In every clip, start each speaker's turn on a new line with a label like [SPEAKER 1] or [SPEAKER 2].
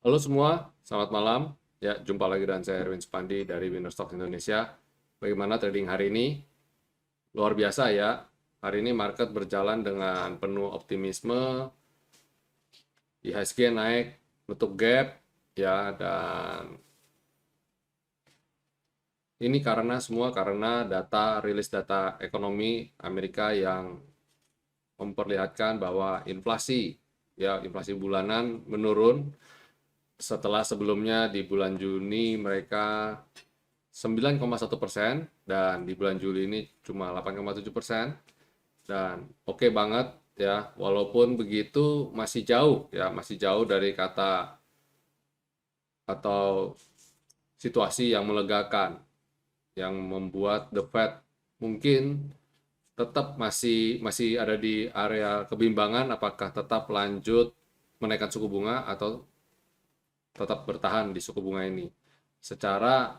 [SPEAKER 1] Halo semua, selamat malam. Ya, jumpa lagi dengan saya Erwin Supandi dari Winner Stocks Indonesia. Bagaimana trading hari ini? Luar biasa ya. Hari ini market berjalan dengan penuh optimisme. IHSG naik, nutup gap, ya, dan ini karena rilis data ekonomi Amerika yang memperlihatkan bahwa inflasi bulanan menurun setelah sebelumnya di bulan Juni mereka 9,1% dan di bulan Juli ini cuma 8,7%, dan oke banget ya, walaupun begitu masih jauh dari kata atau situasi yang melegakan yang membuat The Fed mungkin tetap masih masih ada di area kebimbangan, apakah tetap lanjut menaikkan suku bunga atau tetap bertahan di suku bunga ini. Secara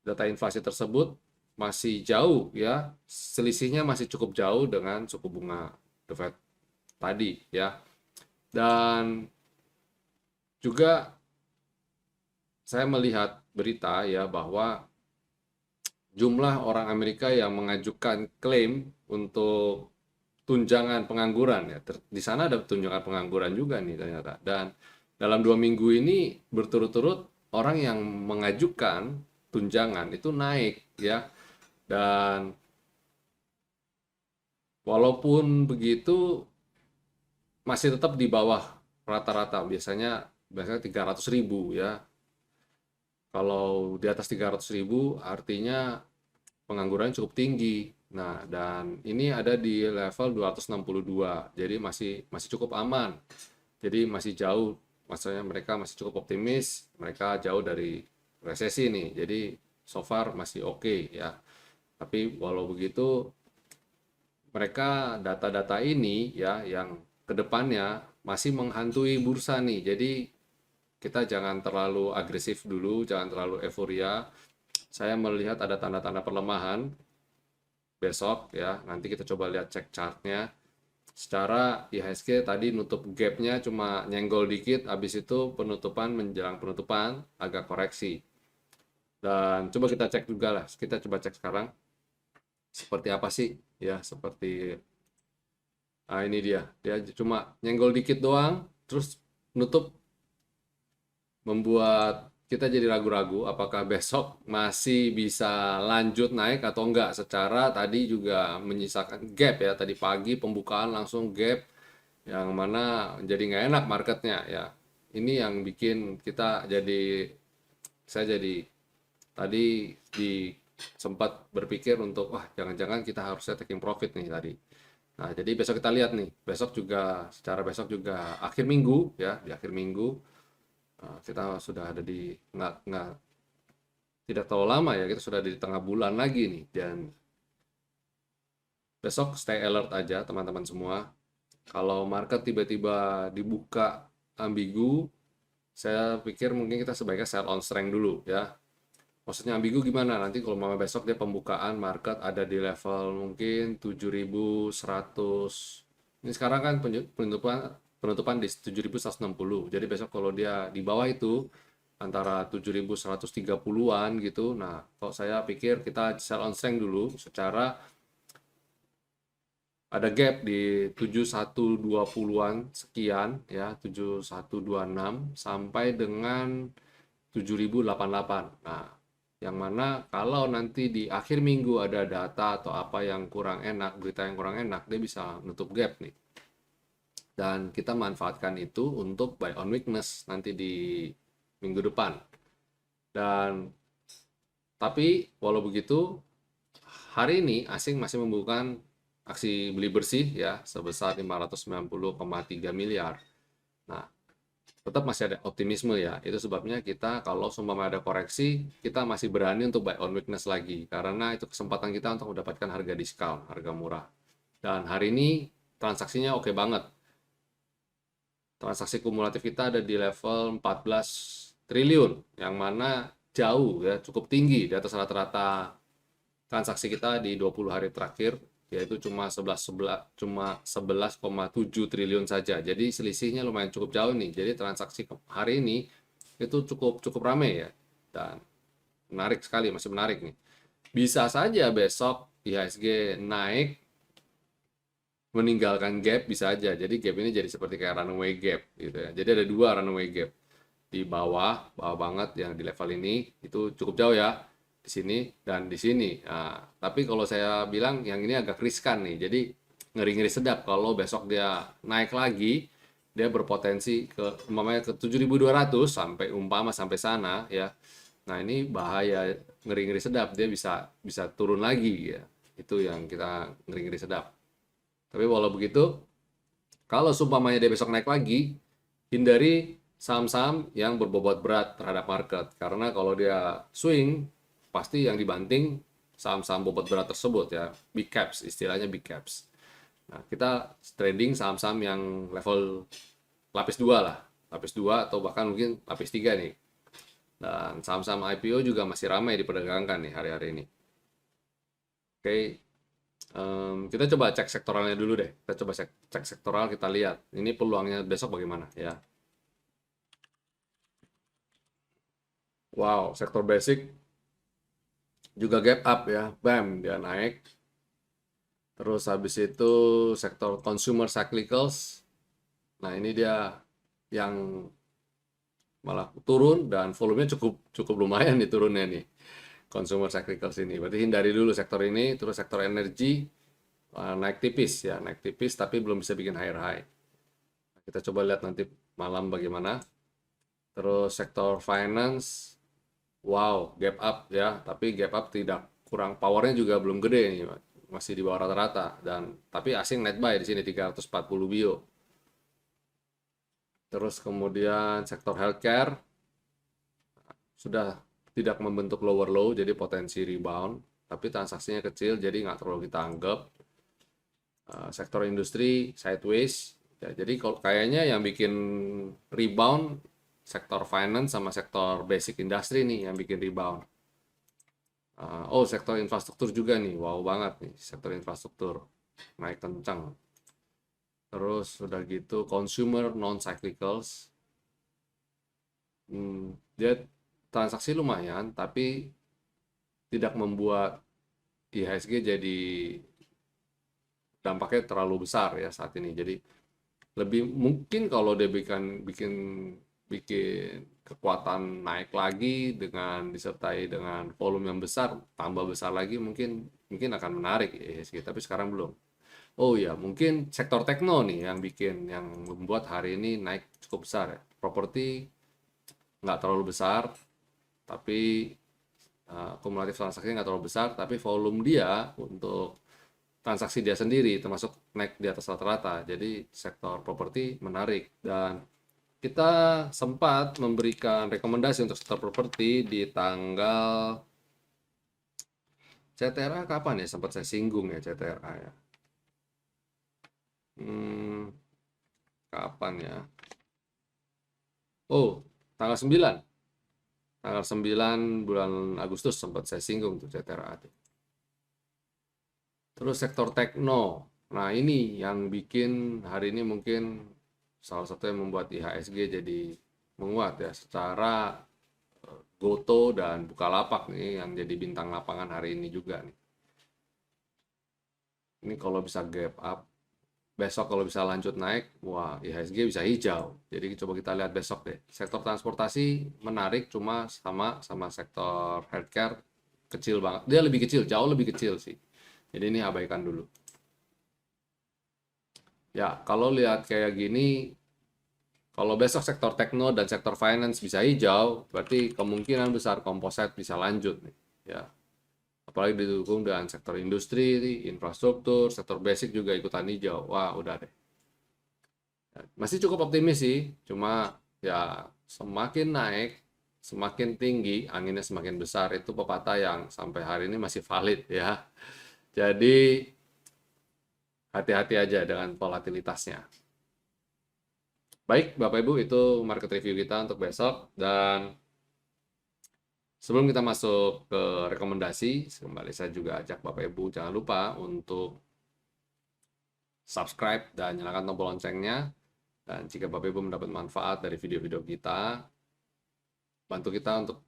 [SPEAKER 1] data inflasi tersebut masih jauh ya, selisihnya masih cukup jauh dengan suku bunga The Fed tadi ya. Dan juga saya melihat berita ya bahwa jumlah orang Amerika yang mengajukan klaim untuk tunjangan pengangguran ya, di sana ada tunjangan pengangguran juga nih ternyata. Dan dalam 2 minggu ini berturut-turut orang yang mengajukan tunjangan itu naik ya. Dan walaupun begitu masih tetap di bawah rata-rata, biasanya 300.000 ya. Kalau di atas 300.000 artinya pengangguran cukup tinggi. Nah, dan ini ada di level 262. Jadi masih masih cukup aman. Jadi masih jauh, maksudnya mereka masih cukup optimis, mereka jauh dari resesi nih. Jadi so far masih oke ya. Tapi walau begitu mereka data-data ini ya yang kedepannya masih menghantui bursa nih. Jadi kita jangan terlalu agresif dulu, jangan terlalu euforia. Saya melihat ada tanda-tanda pelemahan besok ya. Nanti kita coba lihat cek chartnya. Secara IHSG tadi nutup gapnya cuma nyenggol dikit, habis itu penutupan menjelang penutupan agak koreksi. Dan coba kita cek juga lah, kita coba cek sekarang seperti apa sih ya, seperti ini dia cuma nyenggol dikit doang, terus nutup, membuat kita jadi ragu-ragu apakah besok masih bisa lanjut naik atau enggak. Secara tadi juga menyisakan gap ya, tadi pagi pembukaan langsung gap yang mana jadi nggak enak marketnya ya. Ini yang bikin kita jadi, saya jadi tadi sempat berpikir untuk wah, jangan-jangan kita harusnya taking profit nih tadi. Nah, jadi besok kita lihat nih, besok juga akhir minggu ya, di akhir minggu kita sudah ada di nggak tidak terlalu lama ya, kita sudah di tengah bulan lagi nih. Dan besok stay alert aja teman-teman semua. Kalau market tiba-tiba dibuka ambigu, saya pikir mungkin kita sebaiknya sell on strength dulu ya. Maksudnya ambigu gimana? Nanti kalau mama besok dia pembukaan market ada di level mungkin 7.100. Ini sekarang kan penutupan penutupan di 7.160. Jadi besok kalau dia di bawah itu antara 7.130-an gitu. Nah, kalau saya pikir kita sell on strength dulu, secara ada gap di 7.120-an sekian ya, 7.126 sampai dengan 7.088. Nah, yang mana kalau nanti di akhir minggu ada data atau apa yang kurang enak, berita yang kurang enak, dia bisa nutup gap nih. Dan kita manfaatkan itu untuk buy on weakness nanti di minggu depan. Dan tapi walau begitu, hari ini asing masih membuka aksi beli bersih ya sebesar 590,3 miliar. Nah, tetap masih ada optimisme ya. Itu sebabnya kita kalau seumpama ada koreksi, kita masih berani untuk buy on weakness lagi karena itu kesempatan kita untuk mendapatkan harga diskon, harga murah. Dan hari ini transaksinya oke banget. Transaksi kumulatif kita ada di level 14 triliun yang mana jauh ya, cukup tinggi di atas rata-rata transaksi kita di 20 hari terakhir. yaitu cuma 11,7 triliun saja. Jadi selisihnya lumayan cukup jauh nih. Jadi transaksi hari ini itu cukup cukup ramai ya, dan menarik sekali, masih menarik nih. Bisa saja besok IHSG naik meninggalkan gap, bisa aja. Jadi gap ini jadi seperti kayak runaway gap gitu ya. Jadi ada dua runaway gap di bawah, bawah banget yang di level ini itu cukup jauh ya, di sini dan di sini. Nah, tapi kalau saya bilang yang ini agak riskan nih. Jadi ngeri-ngeri sedap kalau besok dia naik lagi, dia berpotensi ke umpamanya ke 7.200 sampai umpama sampai sana ya. Nah, ini bahaya, ngeri-ngeri sedap, dia bisa bisa turun lagi ya. Itu yang kita ngeri-ngeri sedap. Tapi walau begitu, kalau seumpamanya dia besok naik lagi, hindari saham-saham yang berbobot berat terhadap market. Karena kalau dia swing, pasti yang dibanting saham-saham bobot berat tersebut ya. Big caps, istilahnya big caps. Nah, kita trading saham-saham yang level lapis 2 lah. Lapis 2 atau bahkan mungkin lapis 3 nih. Dan saham-saham IPO juga masih ramai diperdagangkan nih hari-hari ini. Oke, kita coba cek sektoralnya dulu deh. Kita coba cek sektoral, kita lihat. Ini peluangnya besok bagaimana ya. Wow, sektor basic juga gap up ya. Bam, dia naik. Terus habis itu sektor consumer cyclicals. Nah, ini dia yang malah turun dan volumenya cukup cukup lumayan nih turunnya nih. Consumer cyclicals ini. Berarti hindari dulu sektor ini, terus sektor energi naik tipis ya, naik tipis tapi belum bisa bikin higher high. Kita coba lihat nanti malam bagaimana. Terus sektor finance, wow, gap up ya, tapi gap up tidak kurang, powernya juga belum gede nih, masih di bawah rata-rata, dan tapi asing net buy di sini 340 bio. Terus kemudian sektor healthcare sudah tidak membentuk lower low, jadi potensi rebound, tapi transaksinya kecil, jadi nggak terlalu kita anggap. Sektor industri sideways, ya, jadi kalau kayaknya yang bikin rebound sektor finance sama sektor basic industry nih yang bikin rebound. Oh, sektor infrastruktur juga nih, wow banget nih sektor infrastruktur, naik kencang. Terus udah gitu consumer non cyclicals, dia transaksi lumayan tapi tidak membuat IHSG jadi dampaknya terlalu besar ya saat ini. Jadi lebih mungkin kalau dia bikin kekuatan naik lagi dengan disertai dengan volume yang besar, tambah besar lagi, mungkin akan menarik IHSG, tapi sekarang belum. Oh ya, mungkin sektor tekno nih yang membuat hari ini naik cukup besar ya. Properti nggak terlalu besar, tapi kumulatif transaksinya nggak terlalu besar, tapi volume dia untuk transaksi dia sendiri termasuk naik di atas rata-rata. Jadi sektor properti menarik, dan kita sempat memberikan rekomendasi untuk sektor properti di tanggal CTRA kapan ya, sempat saya singgung ya CTRA ya. Kapan ya? Oh, tanggal 9. Tanggal 9 bulan Agustus sempat saya singgung tuh CTRA. Terus sektor tekno. Nah, ini yang bikin hari ini mungkin salah satu yang membuat IHSG jadi menguat ya, secara Goto dan Bukalapak nih yang jadi bintang lapangan hari ini juga nih. Ini kalau bisa gap up, besok kalau bisa lanjut naik, wah IHSG bisa hijau. Jadi coba kita lihat besok deh. Sektor transportasi menarik, cuma sama sektor healthcare kecil banget. Dia lebih kecil, jauh lebih kecil sih. Jadi ini abaikan dulu. Ya, kalau lihat kayak gini, kalau besok sektor tekno dan sektor finance bisa hijau, berarti kemungkinan besar komposit bisa lanjut nih. Ya, apalagi didukung dengan sektor industri, infrastruktur, sektor basic juga ikutan hijau. Wah, udah deh. Masih cukup optimis sih, cuma ya semakin naik, semakin tinggi, anginnya semakin besar, itu pepatah yang sampai hari ini masih valid ya. Jadi hati-hati aja dengan volatilitasnya. Baik, Bapak Ibu, itu market review kita untuk besok, dan sebelum kita masuk ke rekomendasi, kembali saya juga ajak Bapak Ibu jangan lupa untuk subscribe dan nyalakan tombol loncengnya. Dan jika Bapak Ibu mendapat manfaat dari video-video kita, bantu kita untuk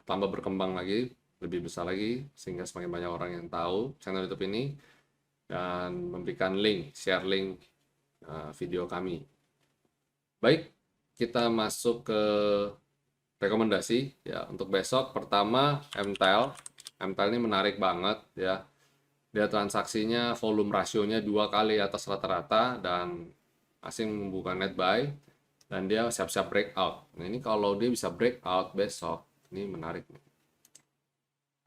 [SPEAKER 1] tambah berkembang lagi, lebih besar lagi, sehingga semakin banyak orang yang tahu channel YouTube ini, dan memberikan link, share link video kami. Baik, kita masuk ke rekomendasi ya untuk besok. Pertama, MTEL. MTEL ini menarik banget ya. Dia transaksinya volume rasionya 2 kali atas rata-rata dan asing membuka net buy dan dia siap-siap breakout. Nah, ini kalau dia bisa breakout besok, ini menarik nih.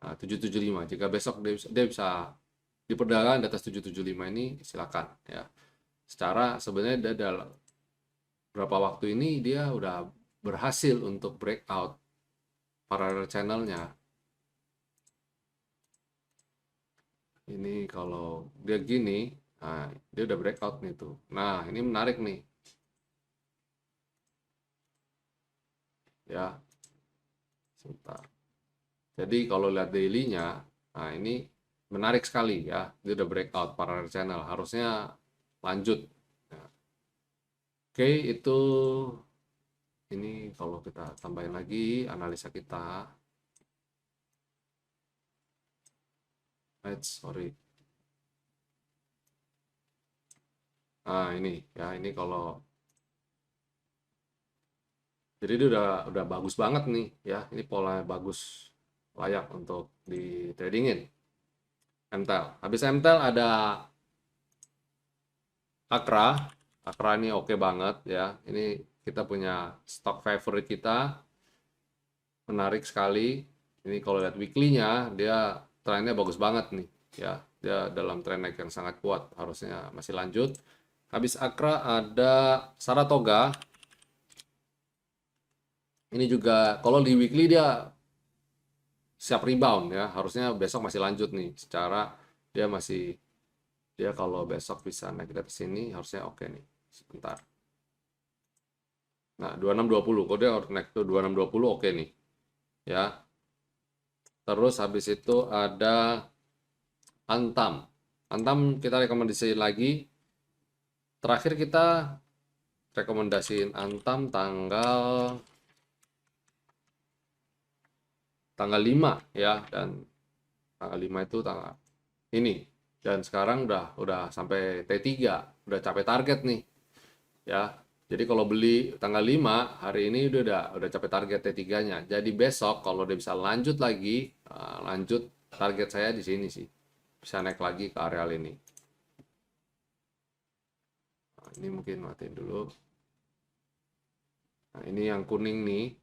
[SPEAKER 1] Nah, 775. Jika besok dia bisa di perdagangan di atas 775 ini silakan ya. Secara sebenarnya dalam berapa waktu ini dia udah berhasil untuk breakout parallel channelnya. Ini kalau dia gini, nah dia udah breakout nih tuh. Nah ini menarik nih, ya. Sebentar. Jadi kalau lihat daily-nya, nah ini menarik sekali ya. Dia udah breakout parallel channel, harusnya lanjut. Ya. Oke, itu ini kalau kita tambahin lagi analisa kita. Sorry. Nah ini ya, ini kalau jadi dia udah bagus banget nih ya. Ini pola bagus, layak untuk di tradingin. MTEL. Habis MTEL ada Akra. Akra ini oke banget ya. Ini kita punya stock favorite kita. Menarik sekali. Ini kalau lihat weekly-nya dia trennya bagus banget nih ya. Dia dalam tren naik yang sangat kuat. Harusnya masih lanjut. Habis Akra ada Saratoga. Ini juga kalau di weekly dia siap rebound ya. Harusnya besok masih lanjut nih. Secara dia kalau besok bisa naik dari sini harusnya oke nih. Sebentar. Nah, 2620. Kalau dia naik ke 2620 oke nih. Ya. Terus habis itu ada Antam. Antam kita rekomendasiin lagi. Terakhir kita rekomendasiin Antam tanggal 5 ya, dan tanggal 5 itu tanggal ini. Dan sekarang udah sampai T3, udah capai target nih. Ya. Jadi kalau beli tanggal 5 hari ini udah capai target T3-nya. Jadi besok kalau dia bisa lanjut lagi, lanjut target saya di sini sih. Bisa naik lagi ke areal ini. Nah, ini mungkin matiin dulu. Nah, ini yang kuning nih.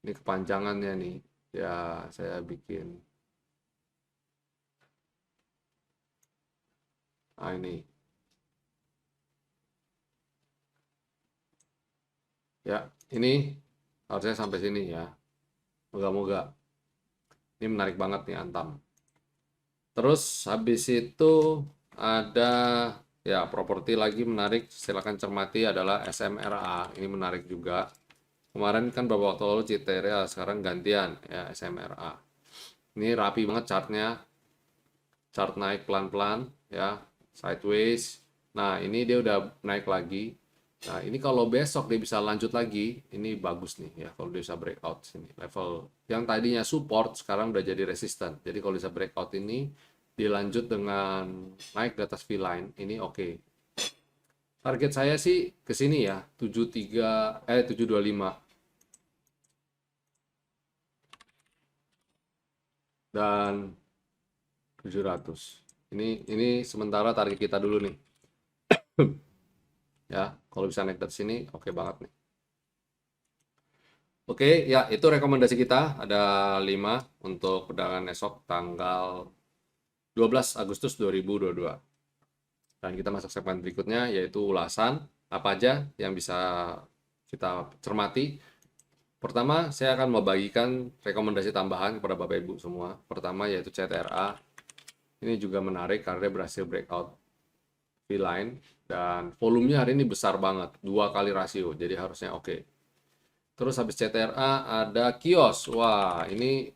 [SPEAKER 1] Ini kepanjangannya nih. Ya, saya bikin. Nah, ini. Ya, ini harusnya sampai sini ya. Moga-moga. Ini menarik banget nih Antam. Terus habis itu ada ya properti lagi menarik, silakan cermati adalah SMRA. Ini menarik juga. Kemarin kan beberapa waktu lalu Citeria, sekarang gantian ya SMRA. Ini rapi banget chartnya. Chart naik pelan-pelan ya, sideways. Nah, ini dia udah naik lagi. Nah, ini kalau besok dia bisa lanjut lagi, ini bagus nih ya kalau dia bisa breakout sini. Level yang tadinya support sekarang udah jadi resisten. Jadi kalau bisa breakout ini dilanjut dengan naik di atas V-line, ini oke. Target saya sih ke sini ya, 725 dan 700. Ini sementara target kita dulu nih. Ya, kalau bisa naik dari sini oke banget nih. Oke, ya itu rekomendasi kita ada 5 untuk perdagangan esok tanggal 12 Agustus 2022. Dan kita masuk segmen berikutnya yaitu ulasan apa aja yang bisa kita cermati. Pertama, saya akan membagikan rekomendasi tambahan kepada Bapak Ibu semua. Pertama yaitu CTRA. Ini juga menarik karena dia berhasil breakout V-line dan volumenya hari ini besar banget, 2 kali rasio, jadi harusnya oke. Terus habis CTRA ada kios. Wah, ini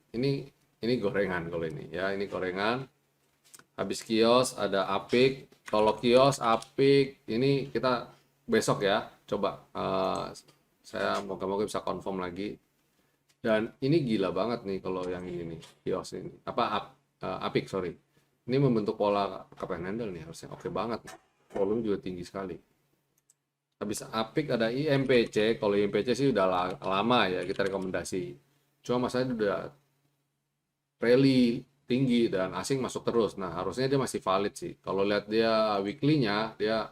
[SPEAKER 1] gorengan kalau ini ya, ini gorengan. Habis kios ada Apik. Kalau kios Apik ini kita besok ya. Coba saya moga-moga bisa confirm lagi. Dan ini gila banget nih kalau yang ini nih, kios ini. Apik, sorry. Ini membentuk pola cup and handle nih harusnya. Oke banget. Volume juga tinggi sekali. Habis Apik ada IMPC. Kalau IMPC sih udah lama ya kita rekomendasi. Cuma masalahnya udah rally tinggi dan asing masuk terus. Nah, harusnya dia masih valid sih. Kalau lihat dia weekly-nya, dia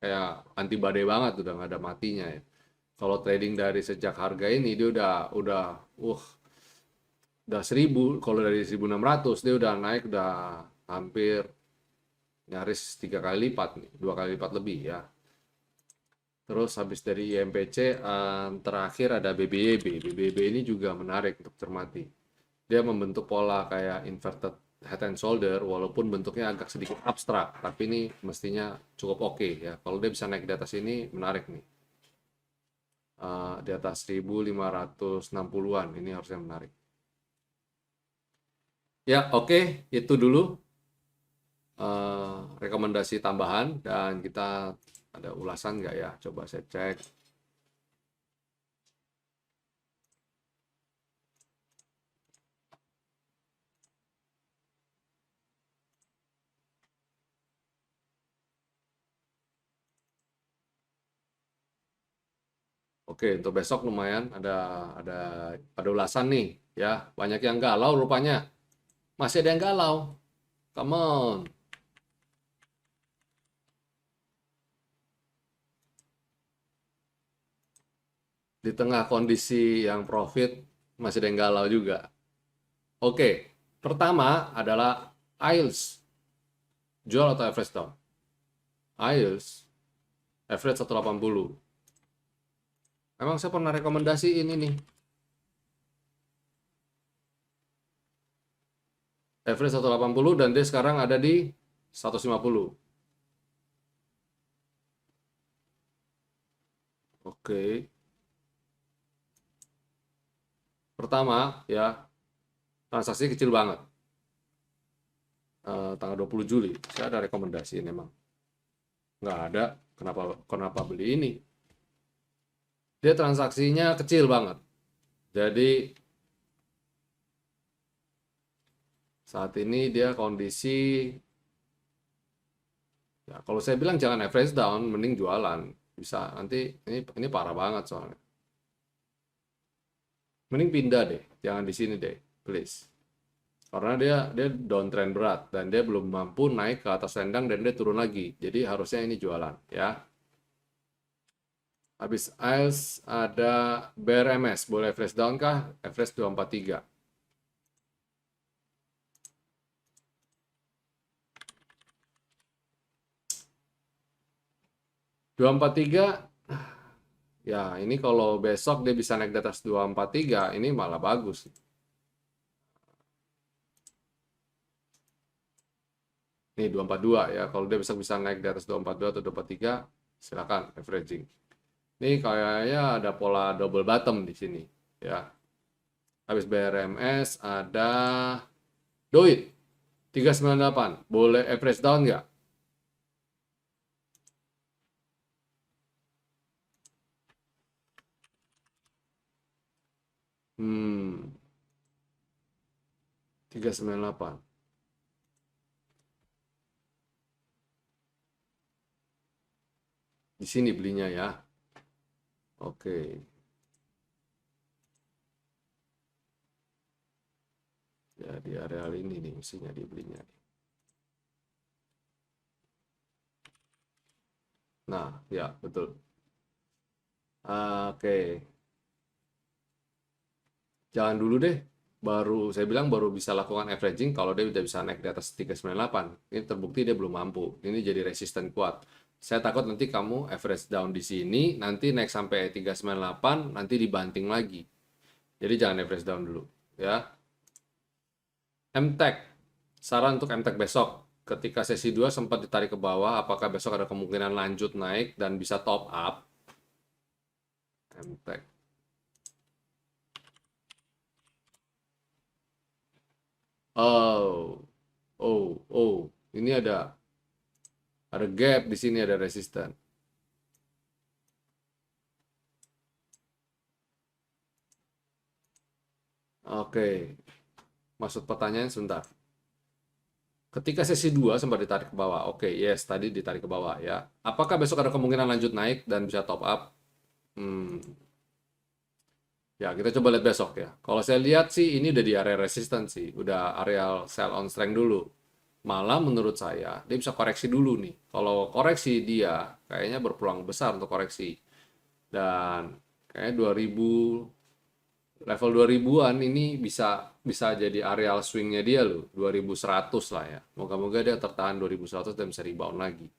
[SPEAKER 1] kayak anti badai banget, udah nggak ada matinya ya. Kalau trading dari sejak harga ini dia udah 1000. Kalau dari 1600 dia udah naik, udah hampir nyaris 3 kali lipat nih, 2 kali lipat lebih ya. Terus habis dari IMPC terakhir ada BBYB. BBYB ini juga menarik untuk cermati. Dia membentuk pola kayak inverted head and shoulder walaupun bentuknya agak sedikit abstrak, tapi ini mestinya cukup oke ya. Kalau dia bisa naik di atas ini menarik nih. Di atas 1560-an ini harusnya menarik. Ya, oke, itu dulu rekomendasi tambahan dan kita ada ulasan nggak ya? Coba saya cek. Oke, untuk besok lumayan ada ada ulasan nih ya. Banyak yang galau rupanya. Masih ada yang galau. Come on. Di tengah kondisi yang profit masih ada yang galau juga. Oke, pertama adalah IELTS. Jual atau average down? IELTS average 180. Emang saya pernah rekomendasi ini nih. Average 180 dan dia sekarang ada di 150. Oke. Pertama ya, transaksi kecil banget. Tanggal 20 Juli. Saya ada rekomendasi ini memang. Nggak ada. Kenapa beli ini? Dia transaksinya kecil banget. Jadi saat ini dia kondisi ya kalau saya bilang jangan average down, mending jualan. Bisa nanti ini parah banget soalnya. Mending pindah deh, jangan di sini deh, please. Karena dia downtrend berat dan dia belum mampu naik ke atas sendang dan dia turun lagi. Jadi harusnya ini jualan ya. Habis IELTS ada BRMS, boleh flash down kah? Average 243. 243 ya ini kalau besok dia bisa naik di atas 243 ini malah bagus. Nih 242 ya, kalau dia bisa naik di atas 242 atau 243 silakan averaging. Ini kayaknya ada pola double bottom di sini ya. Habis BRMS ada Doit 398. Boleh average down nggak? Hmm, 398. Di sini belinya ya. Oke. Ya di areal ini nih mestinya dibelinya. Nah, ya betul. Oke. Jangan dulu deh. Saya bilang baru bisa lakukan averaging kalau dia udah bisa naik di atas 398. Ini terbukti dia belum mampu. Ini jadi resisten kuat. Saya takut nanti kamu average down di sini, nanti naik sampai 398, nanti dibanting lagi. Jadi jangan average down dulu, ya. MTEK. Saran untuk MTEK besok. Ketika sesi 2 sempat ditarik ke bawah, apakah besok ada kemungkinan lanjut naik dan bisa top up? MTEK. Oh, Ini ada gap di sini, ada resisten. Oke, maksud pertanyaan sebentar. Ketika sesi 2 sempat ditarik ke bawah. Oke, yes, tadi ditarik ke bawah ya. Apakah besok ada kemungkinan lanjut naik dan bisa top up? Hmm, ya, kita coba lihat besok ya. Kalau saya lihat sih ini udah di area resistance sih, udah area sell on strength dulu. Malah menurut saya dia bisa koreksi dulu nih. Kalau koreksi dia kayaknya berpeluang besar untuk koreksi. Dan kayaknya 2000 level 2000-an ini bisa bisa jadi areal swingnya dia loh, 2100 lah ya. Moga-moga dia tertahan 2100 dan bisa rebound lagi.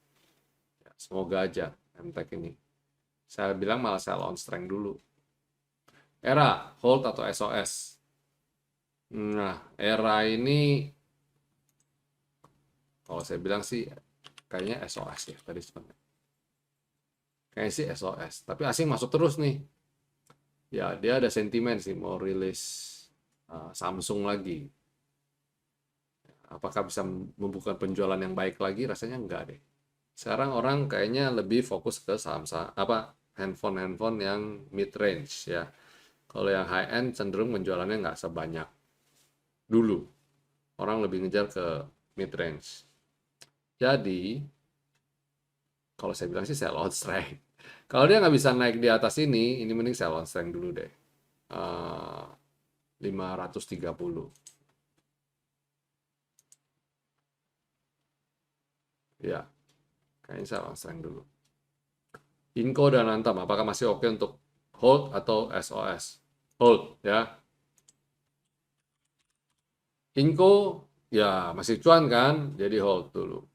[SPEAKER 1] Ya, semoga aja MTech ini. Saya bilang malah sell on strength dulu. Era, hold atau SOS? Nah, era ini kalau saya bilang sih kayaknya SOS ya tadi sebenarnya. Kayaknya sih SOS. Tapi asing masuk terus nih. Ya, dia ada sentimen sih mau rilis Samsung lagi. Apakah bisa membuka penjualan yang baik lagi? Rasanya enggak deh. Sekarang orang kayaknya lebih fokus ke saham-saham apa handphone-handphone yang mid range ya. Kalau yang high end cenderung penjualannya nggak sebanyak dulu. Orang lebih ngejar ke mid range. Jadi kalau saya bilang sih sell on strength. Kalau dia nggak bisa naik di atas ini mending sell on strength dulu deh. 530. Ya, kayaknya sell on strength dulu. Inco dan Antam, apakah masih oke untuk hold atau SOS? Hold ya. Inco ya masih cuan kan, jadi hold dulu.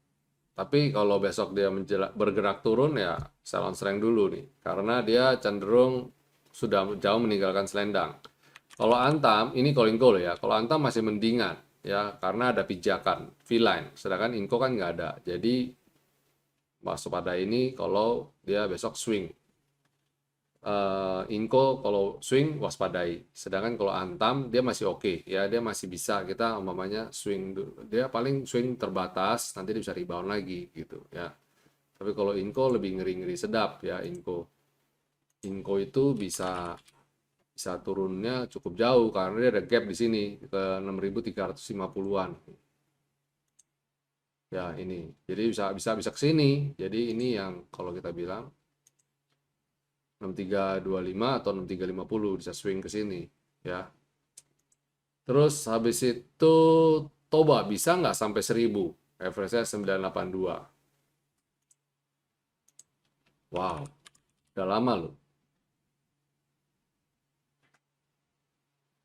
[SPEAKER 1] Tapi kalau besok dia bergerak turun ya sell on strength dulu nih, karena dia cenderung sudah jauh meninggalkan selendang. Kalau Antam, ini kalau Inco loh ya, kalau Antam masih mendingan ya, karena ada pijakan V-line, sedangkan Inco kan nggak ada. Jadi masuk pada ini kalau dia besok swing. Inco kalau swing waspadai. Sedangkan kalau Antam dia masih oke ya, dia masih bisa kita umpamanya swing dia paling swing terbatas, nanti dia bisa rebound lagi gitu ya. Tapi kalau Inco lebih ngeri-ngeri sedap ya Inco. Inco itu bisa bisa turunnya cukup jauh karena dia ada gap di sini ke 6.350-an. Ya ini. Jadi bisa bisa bisa ke sini. Jadi ini yang kalau kita bilang 6325 atau 6350 bisa swing ke sini ya. Terus habis itu Toba bisa nggak sampai 1000? Average-nya 982. Wow, udah lama loh.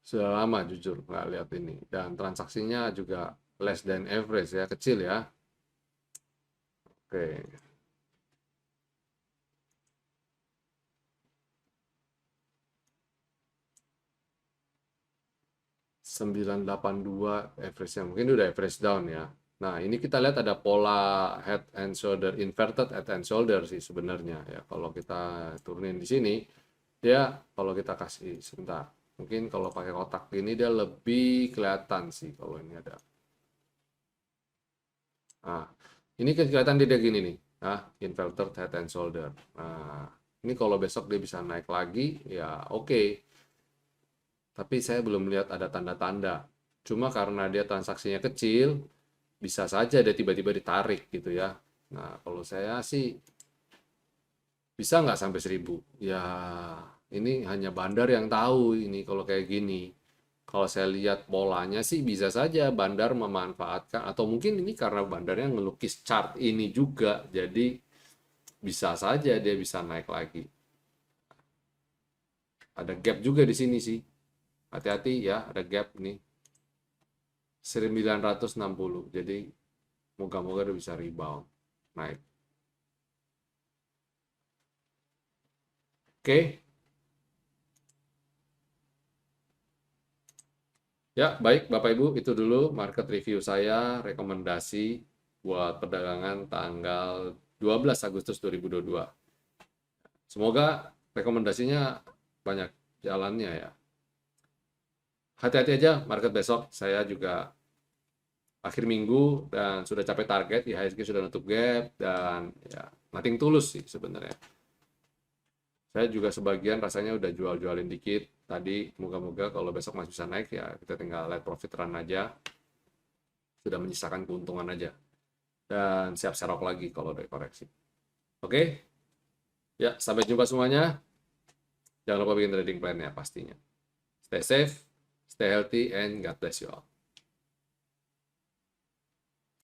[SPEAKER 1] Sudah lama jujur nggak lihat ini. Dan transaksinya juga less than average ya, kecil ya. Oke. 982 average-nya. Mungkin udah average down ya. Nah, ini kita lihat ada pola head and shoulder, inverted head and shoulder sih sebenarnya ya. Kalau kita turunin di sini, dia kalau kita kasih sebentar. Mungkin kalau pakai kotak ini dia lebih kelihatan sih kalau ini ada. Nah, ini kan kelihatan dia gini nih. Nah, inverted head and shoulder. Nah, ini kalau besok dia bisa naik lagi, ya oke. Tapi saya belum lihat ada tanda-tanda. Cuma karena dia transaksinya kecil, bisa saja dia tiba-tiba ditarik gitu ya. Nah, kalau saya sih bisa nggak sampai 1000? Ya, ini hanya bandar yang tahu ini kalau kayak gini. Kalau saya lihat polanya sih bisa saja bandar memanfaatkan atau mungkin ini karena bandarnya ngelukis chart ini juga, jadi bisa saja dia bisa naik lagi. Ada gap juga di sini sih. Hati-hati ya, ada gap nih. 960. Jadi moga-moga dia bisa rebound naik. Oke. Ya, baik Bapak Ibu, itu dulu market review saya, rekomendasi buat perdagangan tanggal 12 Agustus 2022. Semoga rekomendasinya banyak jalannya ya. Hati-hati aja market besok, saya juga akhir minggu dan sudah capai target, IHSG sudah nutup gap, dan ya nothing tulus sih sebenarnya. Saya juga sebagian rasanya udah jual-jualin dikit tadi, moga-moga kalau besok masih bisa naik ya kita tinggal let profit run aja, sudah menyisakan keuntungan aja, dan siap serok lagi kalau ada koreksi. Oke, ya sampai jumpa semuanya. Jangan lupa bikin trading plan ya pastinya. Stay safe, stay healthy, and God bless you all.